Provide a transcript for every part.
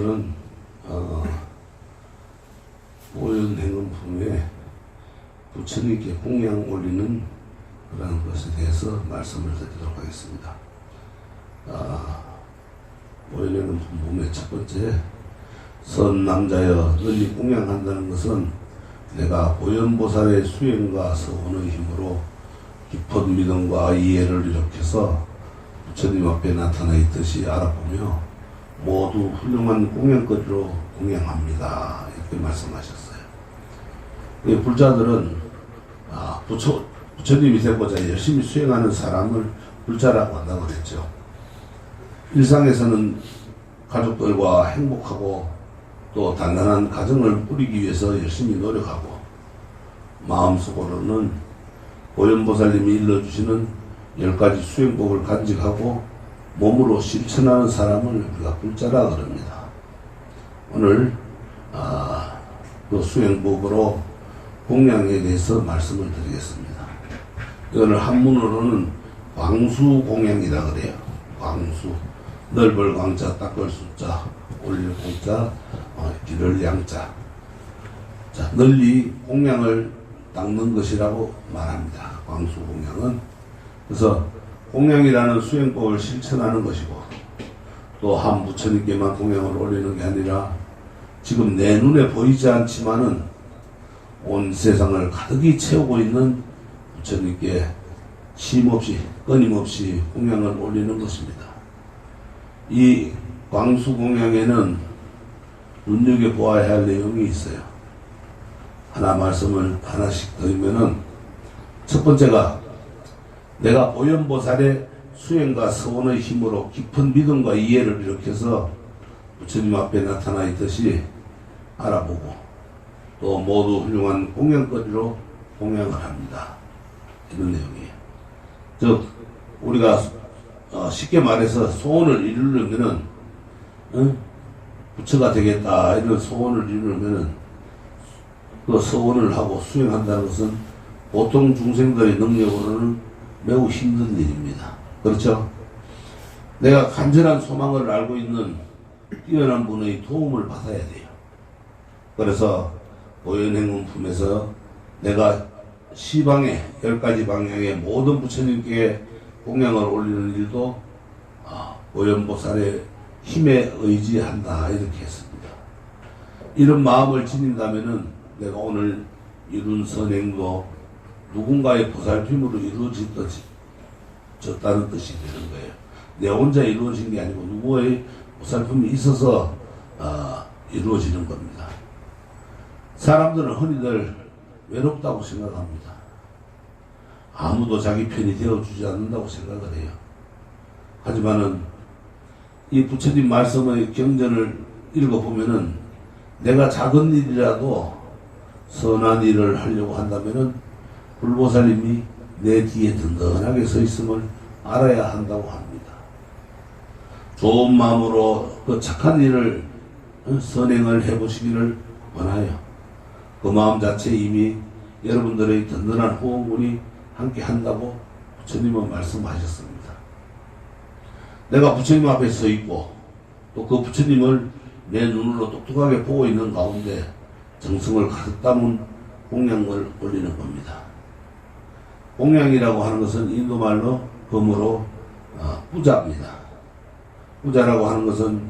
오늘은 오연행음품에 부처님께 공양 올리는 그런 것에 대해서 말씀을 드리도록 하겠습니다. 오연행음품 몸의 첫 번째, 선 남자여 널리 공양한다는 것은 내가 오연보살의 수행과 서원의 힘으로 깊은 믿음과 이해를 일으켜서 부처님 앞에 나타나 있듯이 알아보며 모두 훌륭한 공양거리로 공양합니다. 이렇게 말씀하셨어요. 불자들은 부처님이 되고자 열심히 수행하는 사람을 불자라고 한다고 그랬죠. 일상에서는 가족들과 행복하고 또 단단한 가정을 꾸리기 위해서 열심히 노력하고, 마음속으로는 오연보살님이 일러주시는 10가지 수행법을 간직하고 몸으로 실천하는 사람을 우리가 불자라 그럽니다. 오늘 그 수행법으로 공양에 대해서 말씀을 드리겠습니다. 이거는 한문으로는 광수공양이라 그래요. 광수, 넓을 광자, 닦을 수자, 올릴 공자, 길을 양자. 자, 널리 공양을 닦는 것이라고 말합니다. 광수공양은. 그래서 공양이라는 수행법을 실천하는 것이고, 또 한 부처님께만 공양을 올리는 게 아니라 지금 내 눈에 보이지 않지만은 온 세상을 가득히 채우고 있는 부처님께 쉼없이 끊임없이 공양을 올리는 것입니다. 이 광수공양에는 눈여겨보아야 할 내용이 있어요. 말씀을 하나씩 드리면은, 첫 번째가 내가 오연보살의 수행과 서원의 힘으로 깊은 믿음과 이해를 일으켜서 부처님 앞에 나타나 있듯이 알아보고 또 모두 훌륭한 공양거리로 공양을 합니다. 이런 내용이에요. 즉 우리가 쉽게 말해서 소원을 이루려면은 부처가 되겠다 이런 소원을 이루려면은 그 소원을 하고 수행한다는 것은 보통 중생들의 능력으로는 매우 힘든 일입니다. 그렇죠? 내가 간절한 소망을 알고 있는 뛰어난 분의 도움을 받아야 돼요. 그래서 오연행음품에서 내가 시방의 10가지 방향의 모든 부처님께 공양을 올리는 일도 오연보살의 힘에 의지한다 이렇게 했습니다. 이런 마음을 지닌다면은 내가 오늘 이룬 선행도 누군가의 보살핌으로 이루어졌다는 뜻이 되는 거예요. 내 혼자 이루어진 게 아니고 누구의 보살핌이 있어서 이루어지는 겁니다. 사람들은 흔히들 외롭다고 생각합니다. 아무도 자기 편이 되어주지 않는다고 생각을 해요. 하지만은 이 부처님 말씀의 경전을 읽어보면은 내가 작은 일이라도 선한 일을 하려고 한다면은 불보살님이 내 뒤에 든든하게 서 있음을 알아야 한다고 합니다. 좋은 마음으로 그 착한 일을 선행을 해보시기를 원하여 그 마음 자체에 이미 여러분들의 든든한 호응문이 함께 한다고 부처님은 말씀하셨습니다. 내가 부처님 앞에 서 있고 또 그 부처님을 내 눈으로 똑똑하게 보고 있는 가운데 정성을 가득 담은 공양을 올리는 겁니다. 공양이라고 하는 것은 인도말로 범으로 뿌자입니다. 뿌자라고 하는 것은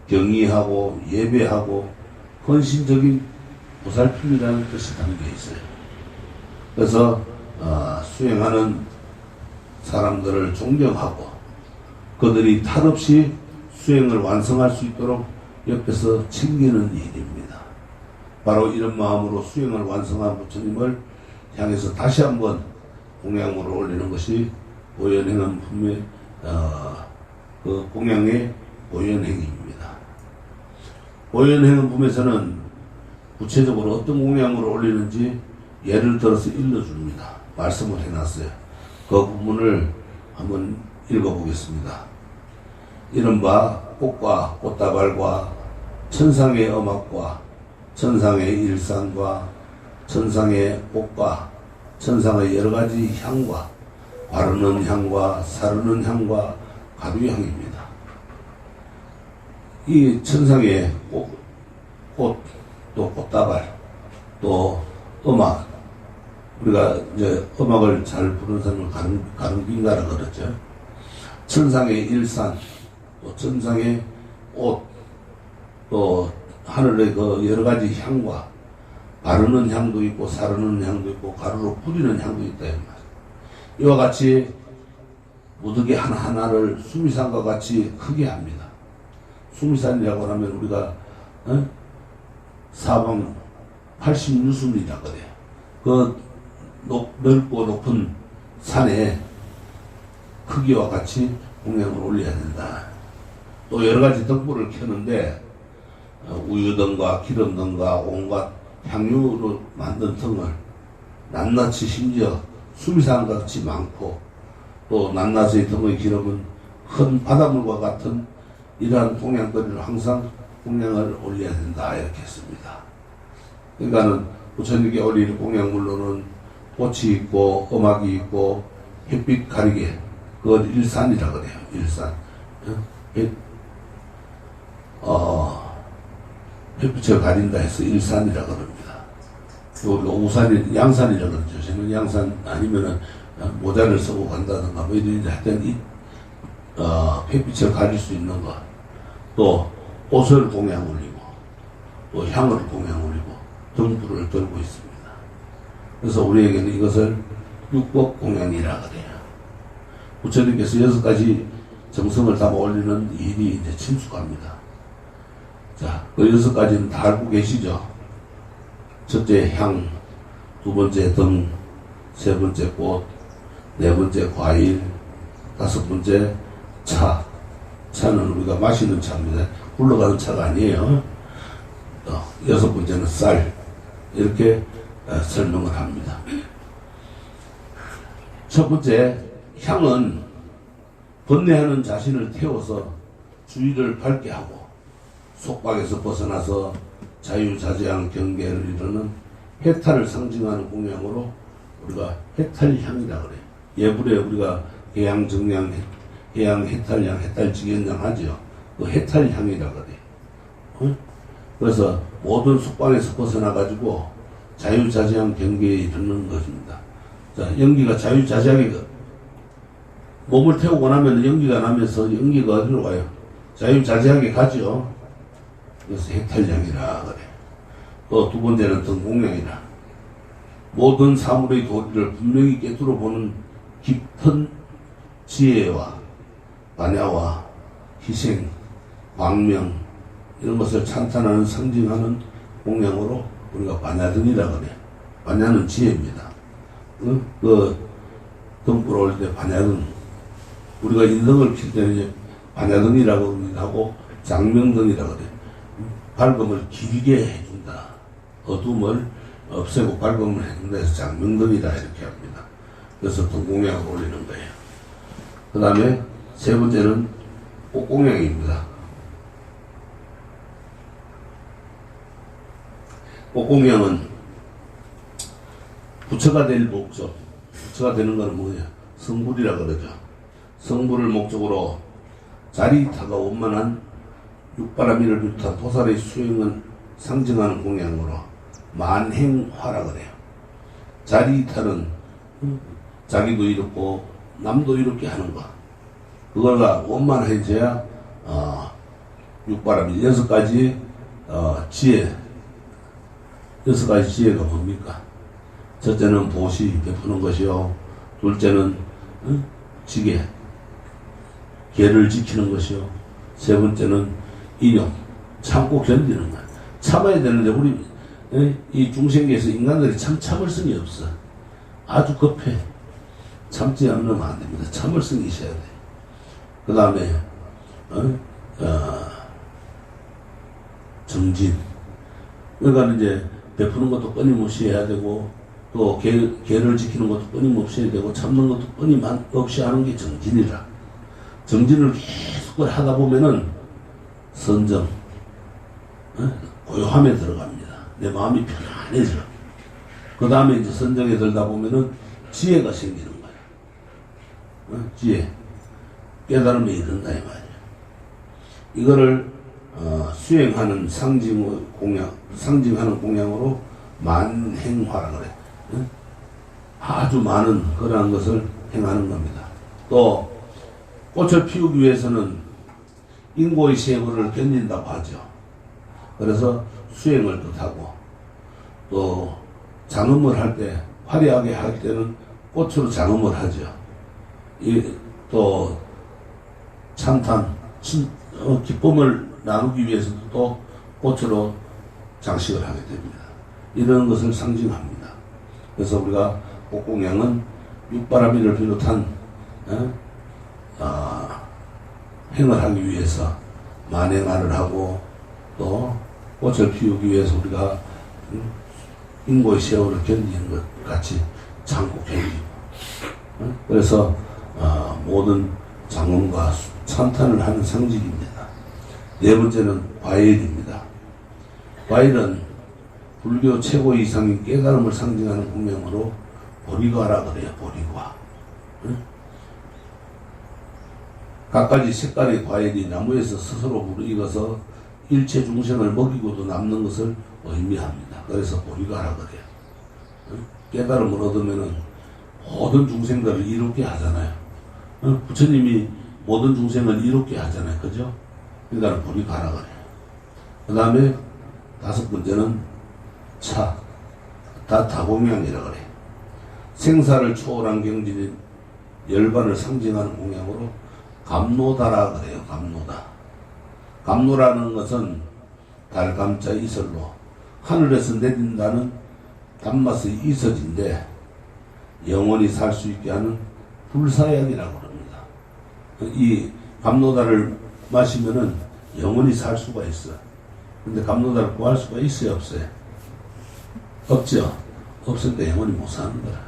경의하고 예배하고 헌신적인 보살핌이라는 뜻이 담겨 있어요. 그래서 수행하는 사람들을 존경하고 그들이 탈없이 수행을 완성할 수 있도록 옆에서 챙기는 일입니다. 바로 이런 마음으로 수행을 완성한 부처님을 향해서 다시 한번 공양으로 올리는 것이 오연행음품의 그 공양의 오연행입니다. 오연행음품에서는 구체적으로 어떤 공양으로 올리는지 예를 들어서 일러줍니다. 말씀을 해놨어요. 그 부분을 한번 읽어보겠습니다. 이른바 꽃과 꽃다발과 천상의 음악과 천상의 일상과 천상의 꽃과 천상의 여러가지 향과 바르는 향과 사르는 향과 가루향입니다. 이 천상의 꽃, 또 꽃다발, 또 음악, 우리가 이제 음악을 잘 부르는 사람을 가른빈가라 그러죠. 천상의 일산, 또 천상의 옷, 또 하늘의 그 여러 가지 향과 바르는 향도 있고 사르는 향도 있고 가루로 뿌리는 향도 있다 이 말이에요. 이와 같이 무더기 하나하나를 수미산과 같이 크게 합니다. 수미산이라고 하면 우리가 사방 80유순이라고 그래요. 그 넓고 높은 산에 크기와 같이 공양을 올려야 된다. 또 여러 가지 등불을 켜는데 우유등과 기름등과 온갖 향유로 만든 등을 낱낱이 심지어 수미산과 같이 많고 또 낱낱이 등의 기름은 큰 바닷물과 같은 이러한 공양거리를 항상 공양을 올려야 된다 이렇게 했습니다. 그러니까는 부처님께 올릴 공양물로는 꽃이 있고 음악이 있고 햇빛 가리개 그걸 일산이라 그래요. 일산. 햇빛을 가린다 해서 일산이라 그럽니다. 우리가 우산이 양산이라 그러죠. 저는 양산 아니면은 모자를 쓰고 간다든가 뭐 이런 하여튼 햇빛을 가릴 수 있는 것. 또 옷을 공양 올리고 또 향을 공양 올리고 등불을 들고 있습니다. 그래서 우리에게는 이것을 육법 공양이라 그래요. 부처님께서 6가지 정성을 담아 올리는 일이 이제 친숙합니다. 자, 그 6가지는 다 알고 계시죠? 첫째 향, 두 번째 등, 세 번째 꽃, 네 번째 과일, 다섯 번째 차. 차는 우리가 마시는 차입니다. 굴러가는 차가 아니에요. 여섯 번째는 쌀. 이렇게 설명을 합니다. 첫 번째, 향은 번뇌하는 자신을 태워서 주의를 밝게 하고 속박에서 벗어나서 자유자재한 경계를 이루는 해탈을 상징하는 공양으로 우리가 해탈향이라고 그래요. 예불에 우리가 해양정량, 해양해탈향, 해탈직연장 하죠. 그 해탈향이라고 그래요. 그래서 모든 속박에서 벗어나가지고 자유자재한 경계에 이르는 것입니다. 자, 연기가 자유자재하게 몸을 태우고 나면 연기가 나면서 연기가 어디로 가요? 자유자재하게 가죠. 그래서 해탈량이라 그래. 또 두 번째는 등공량이라. 모든 사물의 도리를 분명히 깨뜨려 보는 깊은 지혜와 반야와 희생, 광명 이런 것을 찬탄하는 상징하는 공양으로 우리가 반야등이라 그래. 반야는 지혜입니다. 그 등불 올 때 반야등, 우리가 인등을 킬 때는 이제 반야등이라고 하고 장명등이라고 그래. 밝음을 길게 해준다. 어둠을 없애고 밝음을 해준다 해서 장명등이다 이렇게 합니다. 그래서 등공양을 올리는 거예요. 그 다음에 세 번째는 꽃공양입니다. 꽃공양은 부처가 될 목적, 부처가 되는 것은 뭐냐? 성불이라 그러죠. 성불을 목적으로 자리타가 원만한 육바라밀을 비롯한 도살의 수행을 상징하는 공양으로 만행화라 그래요. 자리타는 자기도 이롭고 남도 이롭게 하는 것. 그거가 원만해져야 육바라밀 6가지 지혜, 6가지 지혜가 뭡니까? 첫째는 보시 베푸는 것이요. 둘째는 지계, 계를 지키는 것이요. 세 번째는 인용, 참고 견디는 것. 참아야 되는데 우리 이 중생계에서 인간들이 참 참을성이 없어. 아주 급해. 참지 않으면 안 됩니다. 참을성이 있어야 돼. 그 다음에 정진. 그러니까 이제 베푸는 것도 끊임없이 해야 되고 또 계를 지키는 것도 끊임없이 해야 되고 참는 것도 끊임없이 하는 게 정진이라. 정진을 계속 하다 보면은 선정, 고요함에 들어갑니다. 내 마음이 편안해져. 그 다음에 이제 선정에 들다 보면은 지혜가 생기는 거야. 지혜. 깨달음에 이른다 이 말이야. 이거를 수행하는 상징하는 공양으로 만행화라 그래. 응? 아주 많은 그러한 것을 행하는 겁니다. 또 꽃을 피우기 위해서는 인고의 세월을 견딘다고 하죠. 그래서 수행을 뜻하고, 또 장음을 할 때, 화려하게 할 때는 꽃으로 장음을 하죠. 또 찬탄, 기쁨을 나누기 위해서도 또 꽃으로 장식을 하게 됩니다. 이런 것을 상징합니다. 그래서 우리가 꽃공양은 육바라밀을 비롯한 행을 하기 위해서 만행화를 하고, 또 꽃을 피우기 위해서 우리가 인고의 세월을 견디는 것 같이 참고 견디고, 그래서 모든 장엄과 찬탄을 하는 상징입니다. 네 번째는 과일입니다. 과일은 불교 최고 이상인 깨달음을 상징하는 공명으로 보리과라 그래요. 보리과. 갖가지 색깔의 과일이 나무에서 스스로 무르익어서 일체 중생을 먹이고도 남는 것을 의미합니다. 그래서 보리과라 그래요. 깨달음을 얻으면은 모든 중생들을 이롭게 하잖아요. 부처님이 모든 중생을 이롭게 하잖아요. 그죠? 그러니까 보리과라 그래요. 그 다음에 다섯 번째는 차, 다공양이라 그래. 생사를 초월한 경진인 열반을 상징하는 공양으로 감노다라 그래요. 감노다. 감노라는 것은 달감자 이설로 하늘에서 내린다는 단맛의 이설인데, 영원히 살 수 있게 하는 불사약이라고 합니다. 이 감노다를 마시면은 영원히 살 수가 있어. 근데 감노다를 구할 수가 있어요, 없어요? 없죠. 없으니까 영원히 못 사는 거라.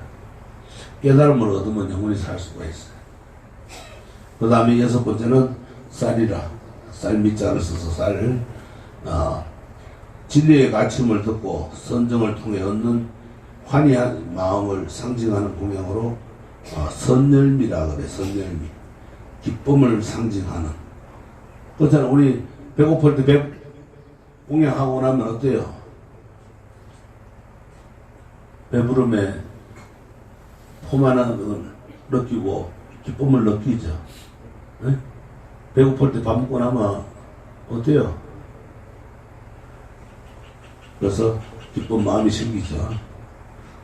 깨달음을 얻으면 영원히 살 수가 있어요. 그 다음에 여섯 번째는 쌀이라. 쌀 밑자를 써서 쌀을, 진리의 가르침을 듣고 선정을 통해 얻는 환희한 마음을 상징하는 공양으로 선열미라 그래. 선열미. 기쁨을 상징하는. 그렇잖아. 우리 배고플 때 공양하고 나면 어때요? 배부름에 포만한 걸 느끼고 기쁨을 느끼죠. 네? 배고플 때 밥 먹고 나면 어때요? 그래서 기쁜 마음이 생기죠.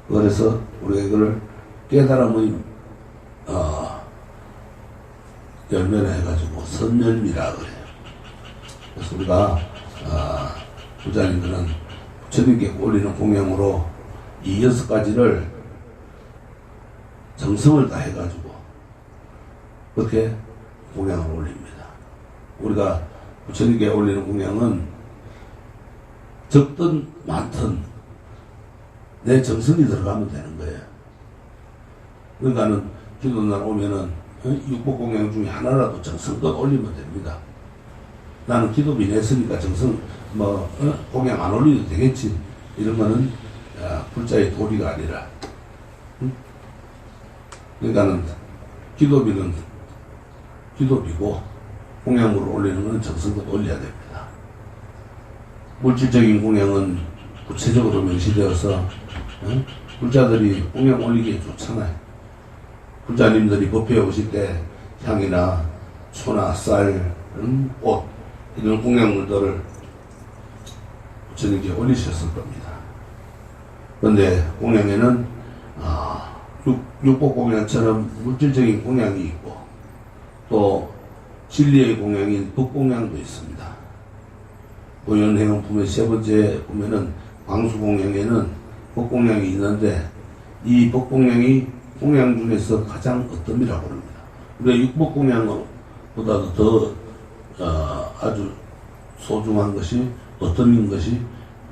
그래서 우리가 이걸 깨달음의 열매라 해가지고 선열미라 그래요. 그래서 우리가 부자님들은 부처님께 올리는 공양으로 이 6가지를 정성을 다해가지고 그렇게 공양을 올립니다. 우리가 부처님께 올리는 공양은 적든 많든 내 정성이 들어가면 되는 거예요. 그러니까는 기도날 오면은 육법공양 중에 하나라도 정성껏 올리면 됩니다. 나는 기도비 냈으니까 정성 공양 안 올려도 되겠지, 이런 거는 불자의 도리가 아니라, 그러니까는 기도비는 기도비고 공양으로 올리는 것은 정성껏 올려야 됩니다. 물질적인 공양은 구체적으로 명시되어서 불자들이 공양 올리기에 좋잖아요. 불자님들이 법회에 오실 때 향이나 초나 쌀, 꽃 이런 공양물들을 부처님께 올리셨을 겁니다. 그런데 공양에는 육법 공양처럼 물질적인 공양이 있고, 또 진리의 공양인 법공양도 있습니다. 보현행원품의 세 번째 보면은 광수공양에는 법공양이 있는데, 이 법공양이 공양 중에서 가장 어뜸이라고 합니다. 우리가 육법공양보다도 더 아주 소중한 것이 어뜸인 것이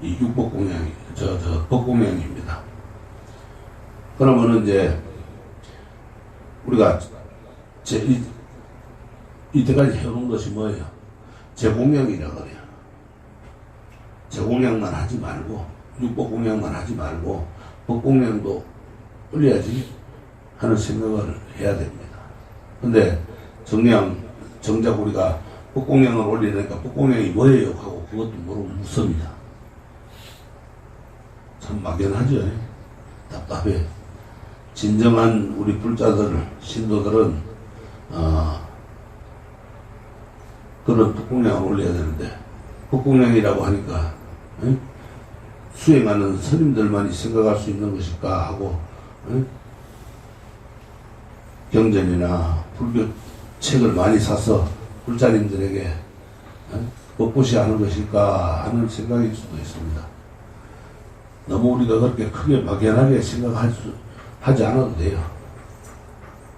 이 육법공양이 법공양입니다. 그러면은 이제 우리가 이때까지 해온 것이 뭐예요? 제공양이라 그래요. 제공양만 하지 말고, 육법공양만 하지 말고 법공양도 올려야지 하는 생각을 해야 됩니다. 근데 정작 우리가 법공양을 올리니까 법공양이 뭐예요? 하고 그것도 모르고 무섭니다. 참 막연하죠. 답답해. 진정한 우리 불자들, 신도들은 그런 북공양을 올려야 되는데, 북공양이라고 하니까 수행하는 스님들만이 생각할 수 있는 것일까 하고 경전이나 불교 책을 많이 사서 불자님들에게 법보시 하는 것일까 하는 생각일 수도 있습니다. 너무 우리가 그렇게 크게 막연하게 하지 않아도 돼요.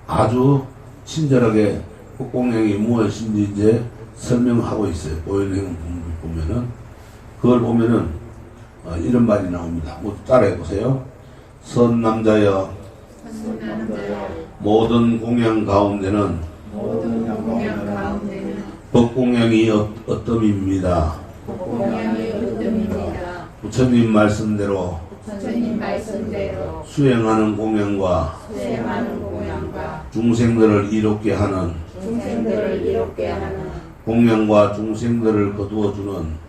아주 친절하게 법공양이 무엇인지 이제 설명하고 있어요. 보현행 보면은, 그걸 보면은 이런 말이 나옵니다. 모두 따라해 보세요. 선남자여, 모든 공양 가운데는 법공양이 어뜸입니다. 부처님 말씀대로 수행하는 공양과 중생들을 이롭게 하는 공양과 중생들을 거두어주는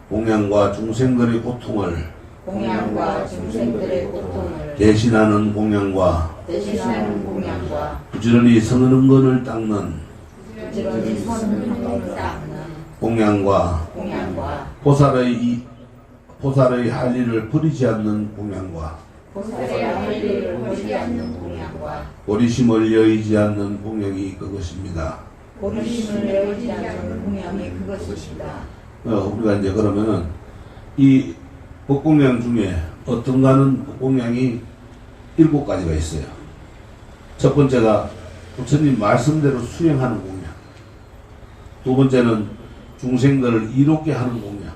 공양과 중생들의 고통을 대신하는 공양과 부지런히 서는 건을 닦는 공양과 보살의 할 일을 버리지 않는 공양과 보리심을 여의지 않는 공양이 그것입니다. 우리가 이제 그러면은 이 법공양 중에 어떤가는 법공양이 7가지가 있어요. 첫 번째가 부처님 말씀대로 수행하는 공양. 두 번째는 중생들을 이롭게 하는 공양.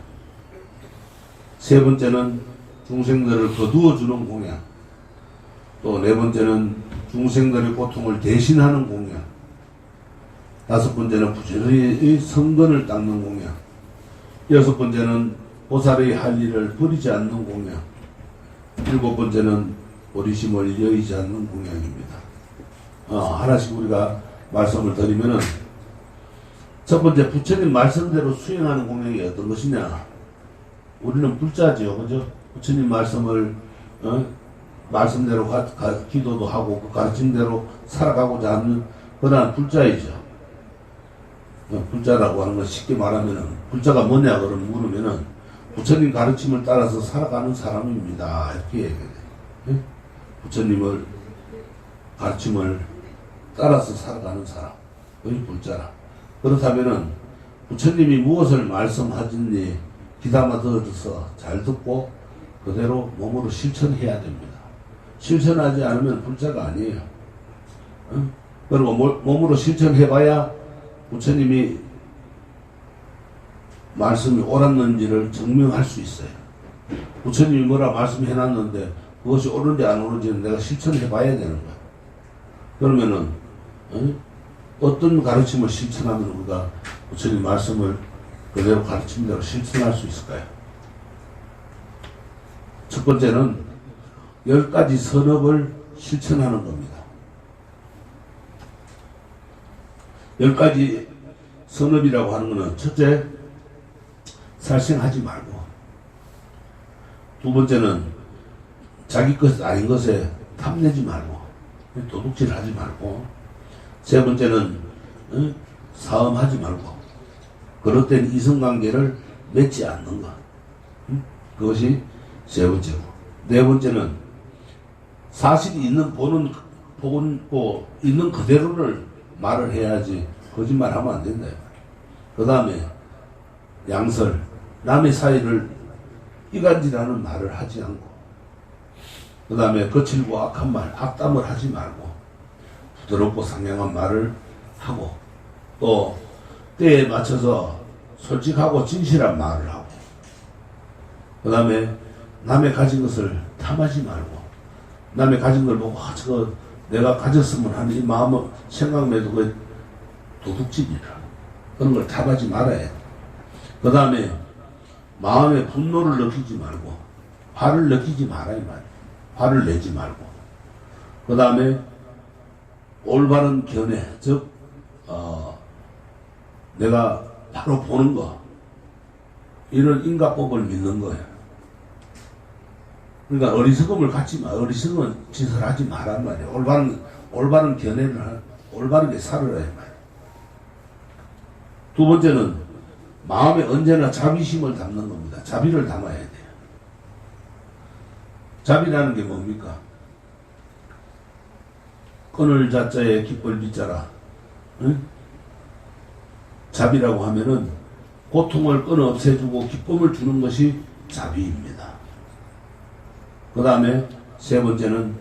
세 번째는 중생들을 거두어주는 공양. 또 네 번째는 중생들의 고통을 대신하는 공양. 다섯 번째는 부처님의 성근을 닦는 공양. 여섯 번째는 보살의 할 일을 버리지 않는 공양. 일곱 번째는 보리심을 여의지 않는 공양입니다. 하나씩 우리가 말씀을 드리면은, 첫 번째 부처님 말씀대로 수행하는 공양이 어떤 것이냐. 우리는 불자죠, 그죠? 부처님 말씀을 말씀대로 기도도 하고 그 가르침대로 살아가고자 하는 그러한 불자이죠. 불자라고 하는 건 쉽게 말하면은, 불자가 뭐냐 물으면은 부처님 가르침을 따라서 살아가는 사람입니다, 이렇게 얘기해요. 부처님을 가르침을 따라서 살아가는 사람, 그게 불자라. 그렇다면은 부처님이 무엇을 말씀하셨니 귀담아 들어서 잘 듣고 그대로 몸으로 실천해야 됩니다. 실천하지 않으면 불자가 아니에요. 그리고 몸으로 실천해봐야 부처님이 말씀이 옳았는지를 증명할 수 있어요. 부처님이 뭐라 말씀해놨는데 그것이 옳은지 안 옳은지는 내가 실천해봐야 되는 거야. 그러면은 어떤 가르침을 실천하면 우리가 부처님 말씀을 그대로 가르침대로 실천할 수 있을까요? 첫 번째는 10가지 선업을 실천하는 겁니다. 10가지 선업이라고 하는 것은, 첫째, 살생하지 말고, 두 번째는 자기 것 아닌 것에 탐내지 말고, 도둑질하지 말고, 세 번째는 사음하지 말고, 그릇된 이성관계를 맺지 않는 것, 그것이 세 번째고, 네 번째는 사실이 보고 있는 그대로를 말을 해야지 거짓말하면 안 된다. 그 다음에 양설, 남의 사이를 이간질하는 말을 하지 않고, 그 다음에 거칠고 악한 말, 악담을 하지 말고 부드럽고 상냥한 말을 하고, 또 때에 맞춰서 솔직하고 진실한 말을 하고, 그 다음에 남의 가진 것을 탐하지 말고, 남의 가진 걸 보고 저거 내가 가졌으면 하는 이 마음을 생각해도 그 도둑질이라, 그런 걸 탐하지 말아야 돼. 그 다음에 마음에 분노를 느끼지 말고 화를 느끼지 말아야 말이야. 화를 내지 말고, 그 다음에 올바른 견해, 즉 내가 바로 보는 거. 이런 인과법을 믿는 거예요. 그러니까 어리석음을 갖지 마. 어리석은 짓을 하지 말란 말이에요. 올바른 견해를 올바르게 살아라 이 말이에요. 두 번째는 마음에 언제나 자비심을 담는 겁니다. 자비를 담아야 돼요. 자비라는 게 뭡니까? 끊을 자자에 기쁠 비자라. 응? 자비라고 하면은 고통을 끊어 없애주고 기쁨을 주는 것이 자비입니다. 그 다음에 세 번째는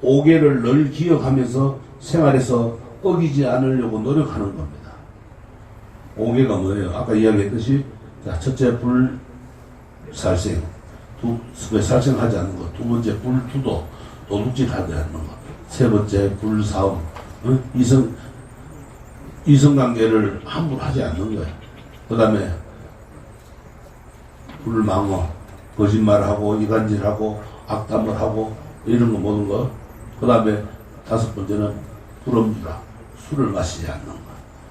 오계를 늘 기억하면서 생활에서 어기지 않으려고 노력하는 겁니다. 오계가 뭐예요? 아까 이야기했듯이 자, 첫째 불살생, 살생하지 않는 것. 두 번째 불투도, 도둑질하지 않는 것. 세 번째 불사음, 이성관계를 함부로 하지 않는 거예요. 그 다음에 불망어, 거짓말하고 이간질하고 악담을 하고 이런 거 모든 거. 그 다음에 다섯 번째는 불엄주라, 술을 마시지 않는 거.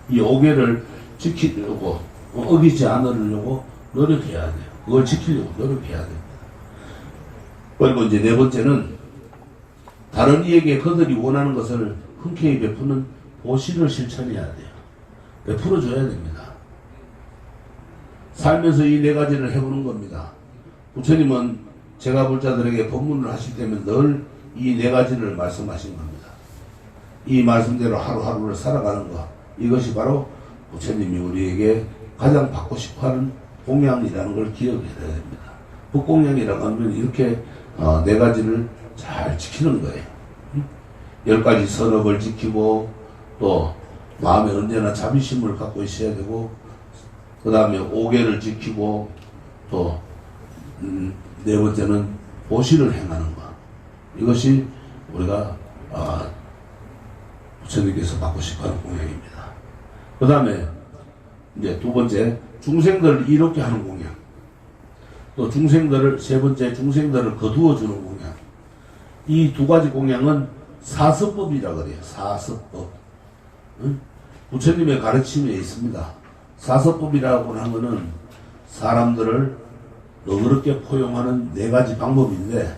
이 5개를 지키려고 어기지 않으려고 노력해야 돼요. 그걸 지키려고 노력해야 됩니다. 그리고 이제 네 번째는 다른 이에게 그들이 원하는 것을 흔쾌히 베푸는 보시를 실천해야 돼요. 베풀어줘야 됩니다. 살면서 이 네 가지를 해보는 겁니다. 부처님은 제가 볼 자들에게 법문을 하실 때면 늘 이 네 가지를 말씀하신 겁니다. 이 말씀대로 하루하루를 살아가는 것, 이것이 바로 부처님이 우리에게 가장 받고 싶어하는 공양이라는 걸 기억해야 됩니다. 북공양이라고 하면 이렇게 네 가지를 잘 지키는 거예요. 10가지 선업을 지키고 또 마음에 언제나 자비심을 갖고 있어야 되고 그 다음에 5개를 지키고 또 네 번째는 보시를 행하는 것. 이것이 우리가 부처님께서 받고 싶어하는 공양입니다. 그 다음에 이제 두 번째 중생들을 이롭게 하는 공양. 또 중생들을 세 번째 중생들을 거두어주는 공양. 이 두 가지 공양은 사서법이라 그래요. 사서법. 응? 부처님의 가르침에 있습니다. 사서법이라고 하는 것은 사람들을 너그럽게 포용하는 네 가지 방법인데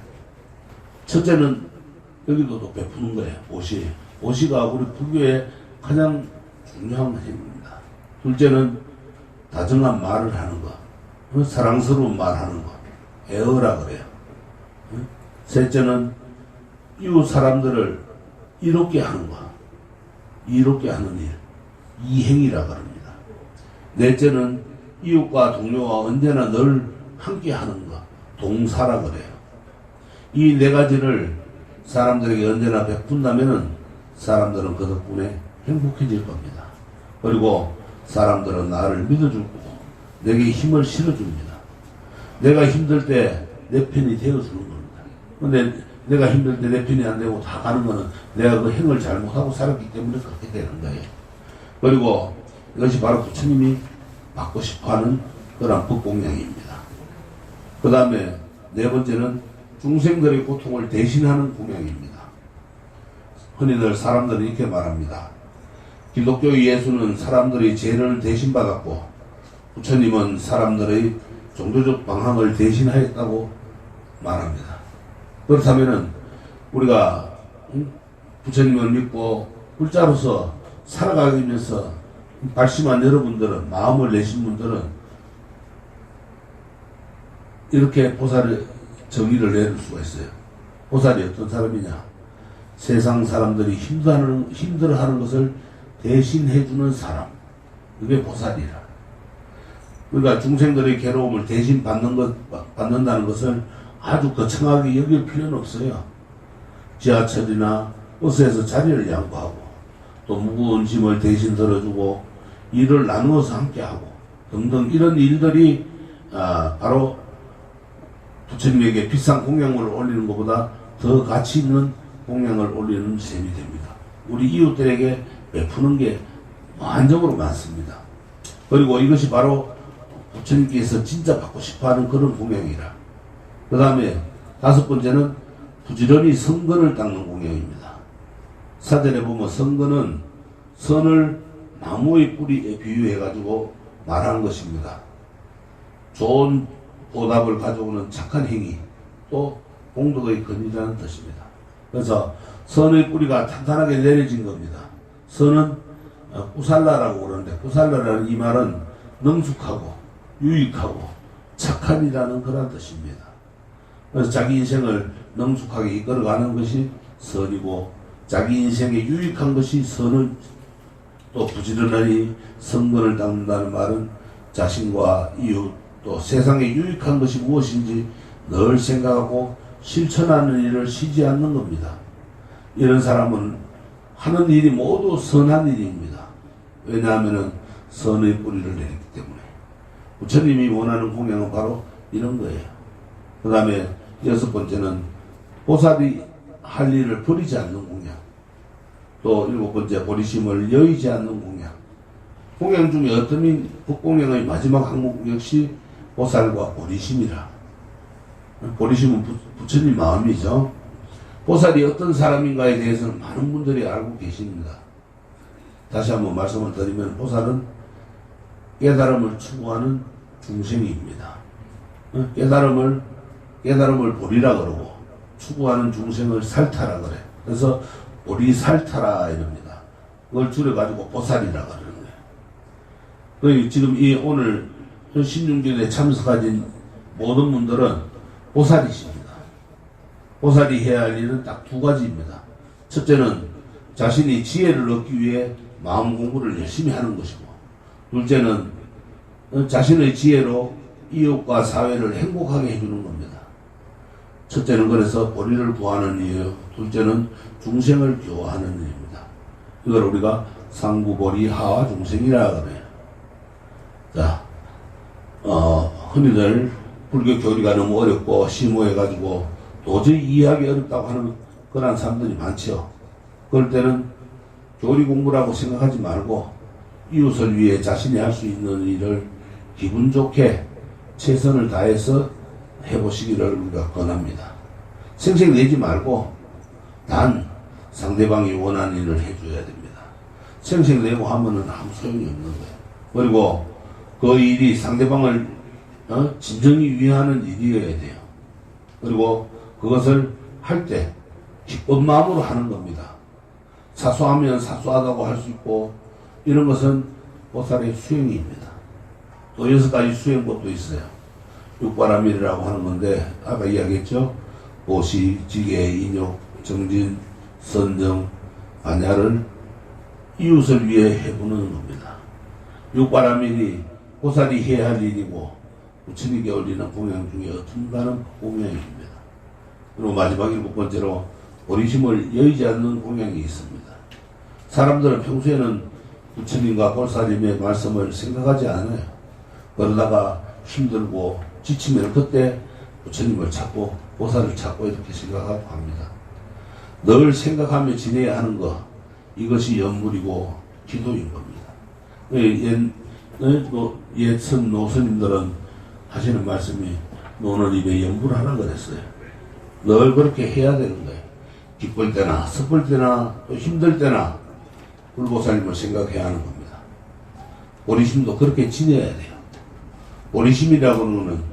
첫째는 여기도 또 베푸는 거예요. 보시. 보시가 우리 불교의 가장 중요한 힘입니다. 둘째는 다정한 말을 하는 것. 사랑스러운 말하는 것. 애어라 그래요. 셋째는 이웃 사람들을 이롭게 하는 것. 이롭게 하는 일. 이행이라 그럽니다. 넷째는 이웃과 동료와 언제나 늘 함께 하는 것. 동사라 그래요. 이 네 가지를 사람들에게 언제나 베푼다면은 사람들은 그 덕분에 행복해질 겁니다. 그리고 사람들은 나를 믿어줄 거고 내게 힘을 실어줍니다. 내가 힘들 때 내 편이 되어주는 겁니다. 근데 내가 힘들 때 내 편이 안 되고 다 가는 거는 내가 그 행을 잘못하고 살았기 때문에 그렇게 되는 거예요. 그리고 이것이 바로 부처님이 받고 싶어하는 그런 법공양입니다. 그 다음에 네 번째는 중생들의 고통을 대신하는 공양입니다. 흔히들 사람들은 이렇게 말합니다. 기독교의 예수는 사람들의 죄를 대신받았고 부처님은 사람들의 종교적 방황을 대신하였다고 말합니다. 그렇다면은 우리가 부처님을 믿고 불자로서 살아가면서 발심한 여러분들은, 마음을 내신 분들은 이렇게 보살의 정의를 내릴 수가 있어요. 보살이 어떤 사람이냐? 세상 사람들이 힘들어하는 것을 대신해주는 사람. 그게 보살이라. 그러니까 중생들의 괴로움을 대신 받는다는 것을 아주 거창하게 여길 필요는 없어요. 지하철이나 버스에서 자리를 양보하고 또 무거운 짐을 대신 들어주고 일을 나누어서 함께하고 등등 이런 일들이 바로 부처님에게 비싼 공양을 올리는 것보다 더 가치 있는 공양을 올리는 셈이 됩니다. 우리 이웃들에게 베푸는 게 완전으로 많습니다. 그리고 이것이 바로 부처님께서 진짜 받고 싶어하는 그런 공양이라. 그 다음에 다섯 번째는 부지런히 선근을 닦는 공양입니다. 사전에 보면 선근은 선을 나무의 뿌리에 비유해가지고 말한 것입니다. 좋은 보답을 가져오는 착한 행위, 또 공덕의 근이라는 뜻입니다. 그래서 선의 뿌리가 탄탄하게 내려진 겁니다. 선은 꾸살라라고 그러는데, 꾸살라라는 이 말은 능숙하고 유익하고 착한이라는 그런 뜻입니다. 그래서 자기 인생을 능숙하게 이끌어가는 것이 선이고, 자기 인생에 유익한 것이 선은, 또 부지런하니 성근을 닦는다는 말은 자신과 이웃, 또 세상에 유익한 것이 무엇인지 늘 생각하고 실천하는 일을 쉬지 않는 겁니다. 이런 사람은 하는 일이 모두 선한 일입니다. 왜냐하면 선의 뿌리를 내렸기 때문에. 부처님이 원하는 공양은 바로 이런 거예요. 그 다음에 6번째는 보살이 할 일을 버리지 않는 공양. 또 7번째, 보리심을 여의지 않는 공양. 공양 중에 어떤 법공양의 마지막 항목 역시 보살과 보리심이라. 보리심은 부처님 마음이죠. 보살이 어떤 사람인가에 대해서는 많은 분들이 알고 계십니다. 다시 한번 말씀을 드리면, 보살은 깨달음을 추구하는 중생입니다. 깨달음을 보리라 그러고, 추구하는 중생을 살타라 그래. 그래서 보리살타라 이럽니다. 그걸 줄여가지고 보살이라 그러는 거예요. 지금 이 오늘 신중전에 참석하신 모든 분들은 보살이십니다. 보살이 해야 할 일은 딱 2가지입니다. 첫째는 자신이 지혜를 얻기 위해 마음 공부를 열심히 하는 것이고, 둘째는 자신의 지혜로 이웃과 사회를 행복하게 해주는 겁니다. 첫째는 그래서 보리를 구하는 일이요, 둘째는 중생을 교화하는 일입니다. 이걸 우리가 상부보리 하와 중생이라 그래요. 자, 흔히들 불교 교리가 너무 어렵고 심오해가지고 도저히 이해하기 어렵다고 하는 그런 사람들이 많죠. 그럴 때는 교리 공부라고 생각하지 말고 이웃을 위해 자신이 할 수 있는 일을 기분 좋게 최선을 다해서 해보시기를 우리가 권합니다. 생색 내지 말고 단 상대방이 원하는 일을 해줘야 됩니다. 생색 내고 하면은 아무 소용이 없는 거예요. 그리고 그 일이 상대방을 진정히 위하는 일이어야 돼요. 그리고 그것을 할 때 기쁜 마음으로 하는 겁니다. 사소하면 사소하다고 할 수 있고, 이런 것은 보살의 수행입니다. 또 6가지 수행법도 있어요. 육바라밀이라고 하는 건데, 아까 이야기했죠. 보시, 지계, 인욕, 정진, 선정, 안야를 이웃을 위해 해보는 겁니다. 육바라밀이 보살이 해야 할 일이고, 부처님께 올리는 공양 중에 어떤가는 공양입니다. 그리고 마지막 7번째로 보리심을 여의지 않는 공양이 있습니다. 사람들은 평소에는 부처님과 보살님의 말씀을 생각하지 않아요. 그러다가 힘들고 지치면 그때 부처님을 찾고 보살을 찾고 이렇게 생각하고 합니다. 늘 생각하며 지내야 하는 것, 이것이 연물이고 기도인 겁니다. 옛선 노스님들은 하시는 말씀이 노는 입에 연불하라 그랬어요. 늘 그렇게 해야 되는 거예요. 기쁠 때나 슬플 때나 또 힘들 때나 불보살님을 생각해야 하는 겁니다. 보리심도 그렇게 지내야 돼요. 보리심이라고 하는 거는,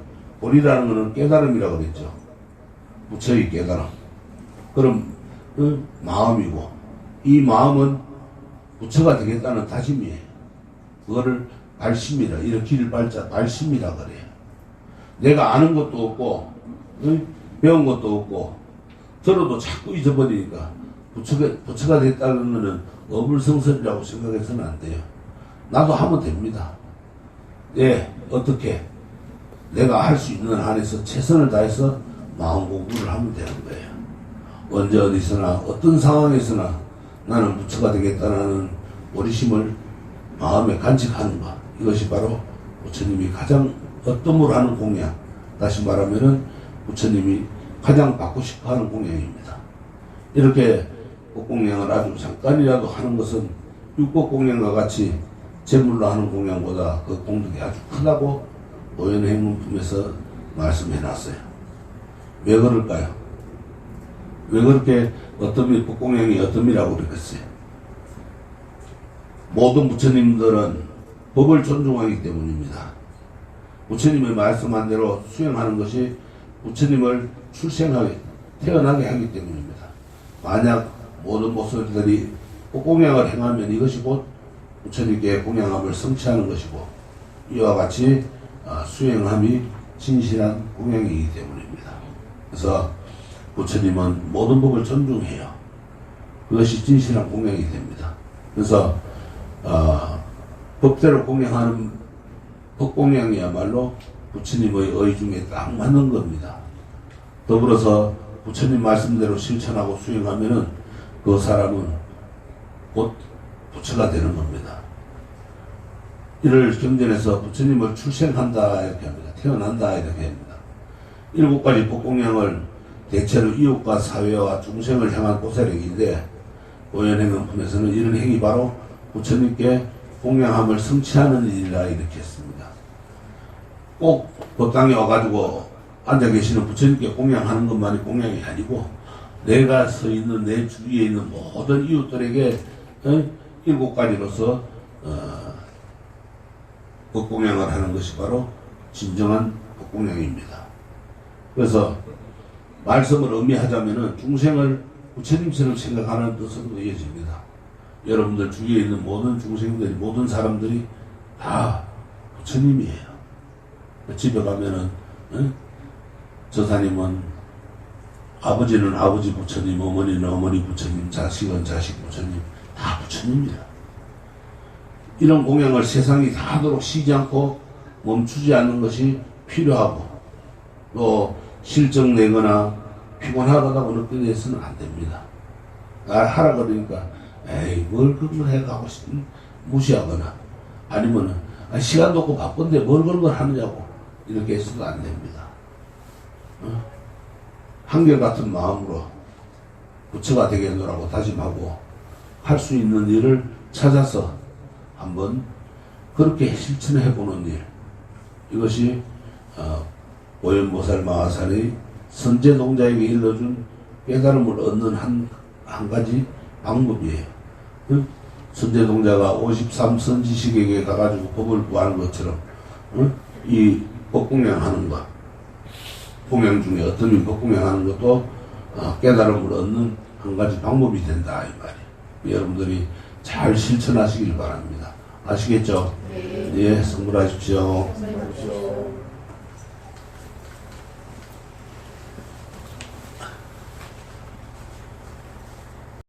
보리라는 거는 깨달음이라고 그랬죠. 부처의 깨달음. 그럼 그 마음이고, 이 마음은 부처가 되겠다는 다짐이에요. 그거를 발심이라, 이렇게 길을 발자 발심이라 그래요. 내가 아는 것도 없고, 배운 것도 없고, 들어도 자꾸 잊어버리니까 부처가 됐다는 것은 어불성설이라고 생각해서는 안 돼요. 나도 하면 됩니다. 예, 어떻게? 내가 할 수 있는 한에서 최선을 다해서 마음 공부를 하면 되는 거예요. 언제 어디서나 어떤 상황에서나 나는 부처가 되겠다는 보리심을 마음에 간직하는 것, 이것이 바로 부처님이 가장 어떤 하는 공양, 다시 말하면은 부처님이 가장 받고 싶어 하는 공양입니다. 이렇게 법공양을 아주 잠깐이라도 하는 것은 육법공양과 같이 제물로 하는 공양보다 그 공덕이 아주 크다고 노연행문품에서 말씀해 놨어요. 왜 그럴까요? 왜 그렇게 어떤 법공양이 어떤이라고 그랬겠어요? 모든 부처님들은 법을 존중하기 때문입니다. 부처님의 말씀한 대로 수행하는 것이 부처님을 출생하게, 태어나게 하기 때문입니다. 만약 모든 모습들이 공양을 행하면 이것이 곧 부처님께 공양함을 성취하는 것이고, 이와 같이 수행함이 진실한 공양이기 때문입니다. 그래서 부처님은 모든 법을 존중해요. 그것이 진실한 공양이 됩니다. 그래서 법대로 공양하는 법공양이야말로 부처님의 의 중에 딱 맞는 겁니다. 더불어서 부처님 말씀대로 실천하고 수행하면은 그 사람은 곧 부처가 되는 겁니다. 이를 경전에서 부처님을 출생한다 이렇게 합니다. 태어난다 이렇게 합니다. 7가지 법공양을 대체로 이웃과 사회와 중생을 향한 보살행인데, 오연행은품에서는 이런 행위 바로 부처님께 공양함을 성취하는 일이라 이렇게 했습니다. 꼭 법당에 와가지고 앉아 계시는 부처님께 공양하는 것만이 공양이 아니고, 내가 서 있는 내 주위에 있는 모든 이웃들에게 7가지로서 법공양을 하는 것이 바로 진정한 법공양입니다. 그래서 말씀을 의미하자면은 중생을 부처님처럼 생각하는 뜻으로 이어집니다. 여러분들 주위에 있는 모든 중생들이, 모든 사람들이 다 부처님이에요. 집에 가면은 저사님은 아버지는 아버지 부처님, 어머니는 어머니 부처님, 자식은 자식 부처님, 다 부처님이다. 이런 공양을 세상이 다 하도록 쉬지 않고 멈추지 않는 것이 필요하고, 또 실정 내거나 피곤하다고 느끼게 해서는 안 됩니다. 하라 그러니까 에이 뭘 그걸 해가고 무시하거나, 아니면은 시간도 없고 바쁜데 뭘 그걸 하느냐고 이렇게 해서도 안 됩니다. 한결같은 마음으로 부처가 되겠노라고 다짐하고 할 수 있는 일을 찾아서 한번 그렇게 실천해보는 일, 이것이 오연보살 마하산의 선제동자에게 일러준 깨달음을 얻는 한 가지 방법이에요. 선제동자가 53선지식에게 가가지고 법을 구하는 것처럼 이 법공양하는 것, 공양 중에 어떤 법공양하는 것도 깨달음을 얻는 한 가지 방법이 된다 이 말이에요. 여러분들이 잘 실천하시길 바랍니다. 아시겠죠? 네. 예, 성불하십시오.